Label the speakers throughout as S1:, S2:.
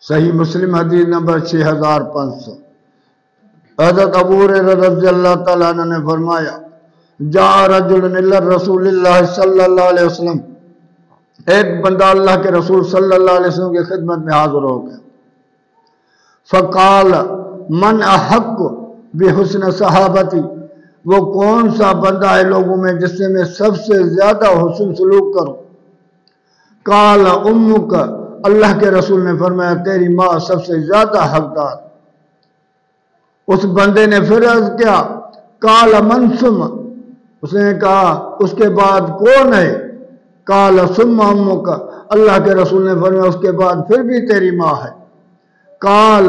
S1: صحیح مسلم حدیث نمبر 6500۔ حضرت ابو ہریرہ رضی اللہ تعالیٰ عنہ نے فرمایا جاء رجل الی رسول اللہ صلی اللہ علیہ وسلم، ایک بندہ اللہ کے رسول صلی اللہ علیہ وسلم کی خدمت میں حاضر ہو گیا۔ فقال من احق بحسن صحابتی، وہ کون سا بندہ ہے لوگوں میں جس سے میں سب سے زیادہ حسن سلوک کروں؟ قال امک، اللہ کے رسول نے فرمایا تیری ماں سب سے زیادہ حقدار۔ اس بندے نے پھر عرض کیا قال من ثم، اس نے کہا اس کے بعد کون ہے؟ قال ثم امک، اللہ کے رسول نے فرمایا اس کے بعد پھر بھی تیری ماں ہے۔ قال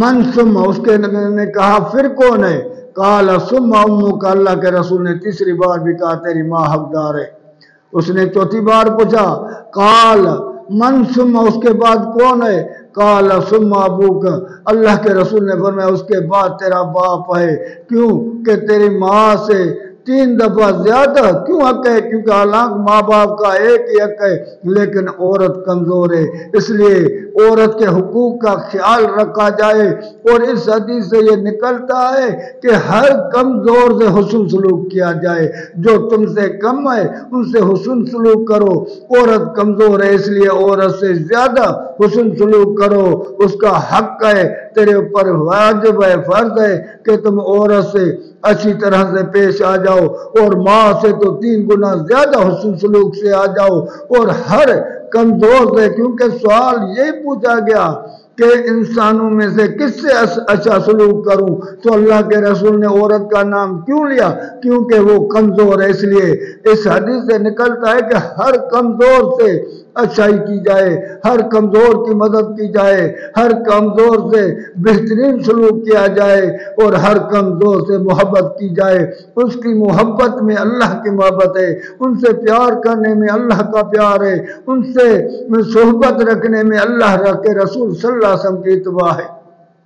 S1: من ثم، اس کے نے کہا پھر کون ہے؟ قال ثم امک، اللہ کے رسول نے تیسری بار بھی کہا تیری ماں حقدار ہے۔ اس نے چوتھی بار پوچھا قال من ثم، اس کے بعد کون ہے؟ قال ثم ابوک، اللہ کے رسول نے فرمایا اس کے بعد تیرا باپ ہے۔ کیوں کہ تیری ماں سے 3 دفعہ زیادہ کیوں حق ہے؟ کیونکہ حالانکہ ماں باپ کا ایک ہی حق ہے، لیکن عورت کمزور ہے، اس لیے عورت کے حقوق کا خیال رکھا جائے۔ اور اس حدیث سے یہ نکلتا ہے کہ ہر کمزور سے حسن سلوک کیا جائے، جو تم سے کم ہے ان سے حسن سلوک کرو۔ عورت کمزور ہے اس لیے عورت سے زیادہ حسن سلوک کرو، اس کا حق ہے، تیرے اوپر واجب ہے، فرض ہے کہ تم عورت سے اچھی طرح سے پیش آ جاؤ، اور ماں سے تو 3 گنا زیادہ حسن سلوک سے آ جاؤ، اور ہر کمزور سے، کیونکہ سوال یہی پوچھا گیا کہ انسانوں میں سے کس سے اچھا سلوک کروں، تو اللہ کے رسول نے عورت کا نام کیوں لیا؟ کیونکہ وہ کمزور ہے۔ اس لیے اس حدیث سے نکلتا ہے کہ ہر کمزور سے اچھائی کی جائے، ہر کمزور کی مدد کی جائے، ہر کمزور سے بہترین سلوک کیا جائے، اور ہر کمزور سے محبت کی جائے۔ اس کی محبت میں اللہ کی محبت ہے، ان سے پیار کرنے میں اللہ کا پیار ہے، ان سے صحبت رکھنے میں اللہ کے رسول صلی اللہ علیہ وسلم کی اتباع ہے۔